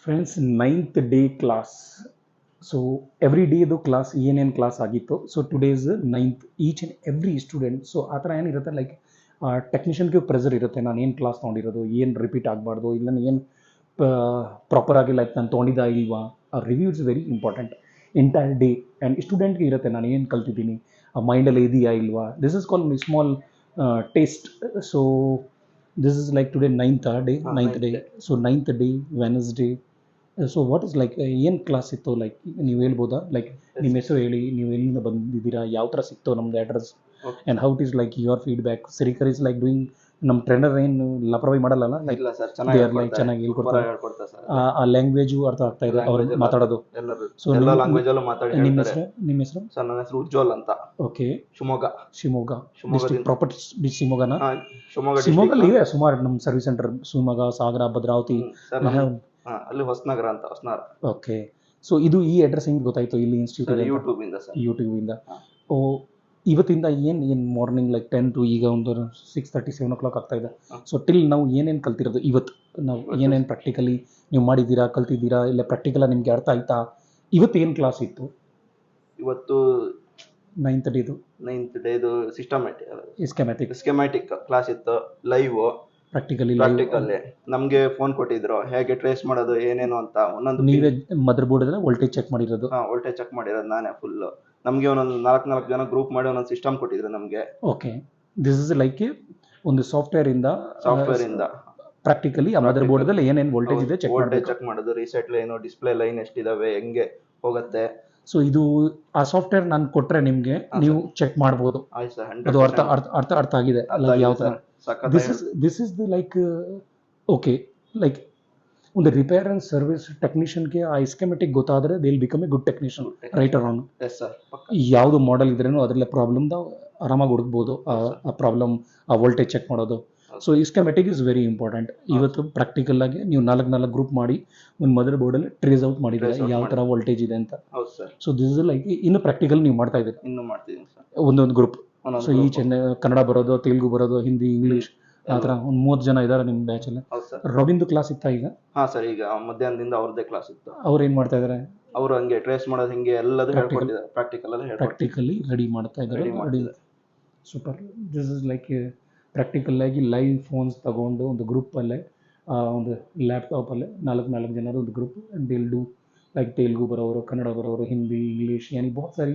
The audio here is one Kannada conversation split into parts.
Friends, 9th day class. So every ಡೇದು ಕ್ಲಾಸ್ ಏನೇನು ಕ್ಲಾಸ್ ಆಗಿತ್ತು. So today's 9th, each and every student. So ಆ ಥರ ಏನಿರುತ್ತೆ, ಲೈಕ್ ಟೆಕ್ನಿಷಿಯನ್ಗೆ ಪ್ರೆಸರ್ ಇರುತ್ತೆ, ನಾನು ಏನು ಕ್ಲಾಸ್ ತೊಗೊಂಡಿರೋದು, ಏನು ರಿಪೀಟ್ ಆಗಬಾರ್ದು, ಇಲ್ಲ ಏನು ಪ್ರಾಪರಾಗಿ ಲೈಕ್ ನಾನು ತೊಗೊಂಡಿದ್ದ ಇಲ್ವಾ. ಆ review is very important entire day. And ಸ್ಟೂಡೆಂಟ್ಗೆ ಇರುತ್ತೆ, ನಾನು ಏನು ಕಲ್ತಿದ್ದೀನಿ, ಆ ಮೈಂಡಲ್ಲಿ ಇದೆಯಾ ಇಲ್ವಾ. This is call small taste. So this is like today ninth day. So ninth day, Wednesday. So what is like ಏನು ಕ್ಲಾಸ್ ಇತ್ತು, ಲೈಕ್ ನೀವು ಹೇಳ್ಬೋದಾ, ಲೈಕ್ ನಿಮ್ಮ ಹೆಸರು ಹೇಳಿ, ನೀವು ಎಲ್ಲಿಂದ ಬಂದಿದ್ದೀರಾ, ಯಾವ ಥರ ಸಿಕ್ತು ನಮ್ದು address, and how it is like your feedback. Shrikar is like doing, ನಮ್ಮ ಟ್ರೈನರ್ ಏನು ಲಾಪರವಾಹಿ ಮಾಡಲ್ಲ, ಲೈಕ್ ಲೈಕ್ ಚೆನ್ನಾಗಿ ಹೇಳ್ಕೊಡ್ತಾರೆ. ಆ ಲ್ಯಾಂಗ್ವೇಜು ಅರ್ಥ ಆಗ್ತಾ ಇದೆ ಅವ್ರು ಮಾತಾಡೋದು. ಸೊ ನಿಮ್ಮ ಹೆಸರು? ನನ್ನ ಹೆಸರು ಉಜ್ವಲ್ ಅಂತ. ಓಕೆ. ಶಿವಮೊಗ್ಗ ಡಿಸ್ಟ್ರಿಕ್ಟ್. ಪ್ರಾಪರ್ ಶಿವಮೊಗ್ಗನ? ಶಿವಮೊಗ್ಗಲ್ಲಿ ಇದೆ ಸುಮಾರು ನಮ್ಮ ಸರ್ವಿಸ್ ಸೆಂಟರ್, ಶಿವಮೊಗ್ಗ, ಸಾಗರ, ಭದ್ರಾವತಿ, ಅಲ್ಲಿ ಹೊಸನಗರ ಅಂತ. ಓಕೆ. ಸೊ ಇದು ಈ ಅಡ್ರೆಸ್ ಹೆಂಗೆ ಗೊತ್ತಾಯ್ತು ಇಲ್ಲಿ ಇನ್ಸ್ಟಿಟ್ಯೂಟ್? ಯೂಟ್ಯೂಬಿಂದ. ಓ, ಇವತ್ತಿಂದ ಏನು ಮಾರ್ನಿಂಗ್ ಲೈಕ್ 10 to ಈಗ ಒಂದು 6:30 7 o'clock ಆಗ್ತಾ ಇದೆ. ಸೊ ಟಿಲ್ ನಾವು ಏನೇನು ಕಲ್ತಿರೋದು, ಇವತ್ತು ನಾವು ಏನೇನು ಪ್ರಾಕ್ಟಿಕಲಿ ನೀವು ಮಾಡಿದ್ದೀರಾ, ಕಲ್ತಿದ್ದೀರಾ, ಇಲ್ಲ ಪ್ರಾಕ್ಟಿಕಲ ನಿಮಗೆ ಅರ್ಥ ಆಯ್ತಾ? ಇವತ್ತು ಏನು ಕ್ಲಾಸ್ ಇತ್ತು? ಇವತ್ತು 9th ಡೇದು ಸ್ಕೆಮ್ಯಾಟಿಕ್ ಕ್ಲಾಸ್ ಇತ್ತು. ಲೈವ್ ಪ್ರಾಕ್ಟಿಕಲ್ ನಮ್ಗೆ ಫೋನ್ ಕೊಟ್ಟಿದ್ರು, ಹೇಗೆ ಟ್ರೇಸ್ ಮಾಡೋದು ಏನೇನು ಅಂತ. ಒಂದೊಂದು ನೀವೇ ಮದರ್ ಬೋರ್ಡ್ ವೋಲ್ಟೇಜ್ ಚೆಕ್ ಮಾಡಿರೋದು? ವೋಲ್ಟೇಜ್ ಚೆಕ್ ಮಾಡಿರೋದು ನಾನೇ ಫುಲ್. ನಮ್ಗೆ ಒಂದೊಂದು 4 ಜನ ಗ್ರೂಪ್ ಮಾಡಿ ಒಂದೊಂದು ಸಿಸ್ಟಮ್ ಕೊಟ್ಟಿದ್ರು ನಮ್ಗೆ. ಓಕೆ. ದಿಸ್ ಇಸ್ ಲೈಕ್ ಒಂದು ಸಾಫ್ಟ್ವೇರ್ ಇಂದ ಪ್ರಾಕ್ಟಿಕಲಿ ಆ ಮದರ್ ಬೋರ್ಡ್ ಅಲ್ಲಿ ಏನೇನು ವೋಲ್ಟೇಜ್ ಇದೆ ಚೆಕ್ ಮಾಡೋದು. ರೀಸೆಟ್ ಲೈನ್, ಡಿಸ್ಪ್ಲೇ ಲೈನ್ ಎಷ್ಟಿದಾವೆ, ಹೆಂಗೆ ಹೋಗುತ್ತೆ. ಸೊ ಇದು ಆ ಸಾಫ್ಟ್ವೇರ್ ನಾನು ಕೊಟ್ರೆ ನಿಮ್ಗೆ ನೀವು ಚೆಕ್ ಮಾಡ್ಬೋದು. ಅದು ಅರ್ಥ ಆಗಿದೆ ಯಾವ ತರ. This is the like okay, like ಒಂದು ರಿಪೇರ್ ಅಂಡ್ ಸರ್ವಿಸ್ ಟೆಕ್ನಿಷಿಯನ್ಗೆ ಆ ಸ್ಕೆಮೆಟಿಕ್ ಗೊತ್ತಾದ್ರೆ they will become a good technician, right or wrong. ಯಾವುದು ಮಾಡೆಲ್ ಇದ್ರೇನು ಅದರಲ್ಲೇ ಪ್ರಾಬ್ಲಮ್ದ ಆರಾಮಾಗಿ ಹುಡುಕ್ಬೋದು. ಆ ಪ್ರಾಬ್ಲಮ್, ಆ ವೋಲ್ಟೇಜ್ ಚೆಕ್ ಮಾಡೋದು. ಸೊ ಈ ಸ್ಕೆಮೆಟಿಕ್ ಇಸ್ ವೆರಿ ಇಂಪಾರ್ಟೆಂಟ್. ಇವತ್ತು ಪ್ರಾಕ್ಟಿಕಲ್ ಆಗಿ ನೀವು 4 ಗ್ರೂಪ್ ಮಾಡಿ ಒಂದು ಮದರ್ ಬೋರ್ಡಲ್ಲಿ ಟ್ರೇಸ್ ಔಟ್ ಮಾಡಿದ್ರೆ ಯಾವ ಥರ ವೋಲ್ಟೇಜ್ ಇದೆ ಅಂತ. ಸೊ ದಿಸ್ ಇಸ್ ಲೈಕ್ ಇನ್ನು ಪ್ರಾಕ್ಟಿಕಲ್ ನೀವು ಮಾಡ್ತಾ ಇದ್ದೀರಿ ಒಂದೊಂದು ಗ್ರೂಪ್. ಸೊ ಈ ಕನ್ನಡ ಬರೋದು, ತೆಲುಗು ಬರೋದು, ಹಿಂದಿ, ಇಂಗ್ಲೀಷ್, ಆ ಥರ ಒಂದು 30 ಜನ ಇದ್ದಾರೆ ನಿಮ್ಮ ಬ್ಯಾಚಲ್ಲಿ. ರವಿಂದು ಕ್ಲಾಸ್ ಇತ್ತಾ ಈಗ? ಸರ್, ಈಗ ಮಧ್ಯಾಹ್ನದಿಂದ ಅವ್ರದ್ದೇ ಕ್ಲಾಸ್ ಇತ್ತು. ಅವ್ರು ಏನು ಮಾಡ್ತಾ ಇದ್ದಾರೆ? ಅವರು ಹಂಗೆ ಟ್ರೇಸ್ ಮಾಡೋದು ಹಿಂಗೆ ಎಲ್ಲದೂ ಹೇಳ್ಕೊಟ್ಟಿದ್ದಾರೆ. ಪ್ರಾಕ್ಟಿಕಲಿ ರೆಡಿ ಮಾಡ್ತಾ ಇದ್ದಾರೆ. Super. This is like practical ಆಗಿ ಲೈವ್ ಫೋನ್ಸ್ ತಗೊಂಡು ಒಂದು ಗ್ರೂಪಲ್ಲೇ, ಒಂದು ಲ್ಯಾಪ್ಟಾಪಲ್ಲೇ 4 ಜನರು ಒಂದು ಗ್रुप दिल डू लाइक तेलुगु बरोबर, कन्नड़ बरोबर, हिंदी, इंग्लिश, यानी बहुत सारी,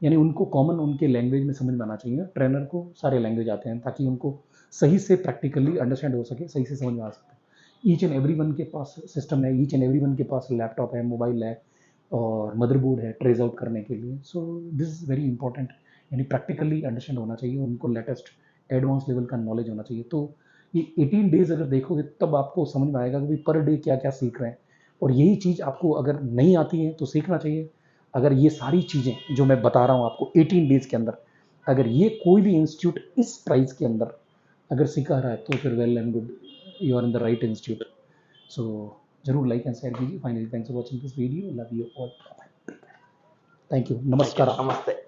यानी उनको कॉमन उनके लैंग्वेज में समझ में आना चाहिए. ट्रेनर को सारे लैंग्वेज आते हैं ताकि उनको सही से प्रैक्टिकली अंडरस्टैंड हो सके, सही से समझ में आ सके. ईच एंड एवरी वन के पास सिस्टम है, ईच एंड एवरी वन के पास लैपटॉप है, मोबाइल है और मदरबोर्ड है ट्रेस आउट करने के लिए. So this is very important. यानी प्रैक्टिकली अंडरस्टैंड होना चाहिए, उनको लेटेस्ट एडवांस लेवल का नॉलेज होना चाहिए. तो ये 18 डेज अगर देखोगे तब आपको समझ में आएगा कि पर डे क्या क्या सीख रहे हैं. और यही चीज़ आपको अगर नहीं आती है तो सीखना चाहिए. अगर ये सारी चीज़ें जो मैं बता रहा हूँ आपको 18 डेज के अंदर, अगर ये कोई भी इंस्टीट्यूट इस प्राइस के अंदर अगर सिखा रहा है तो फिर well and good, you are in the right institute. So जरूर लाइक एंड शेयर कीजिए. Finally thanks for watching this video. Love you all. Thank you. नमस्कार. नमस्ते.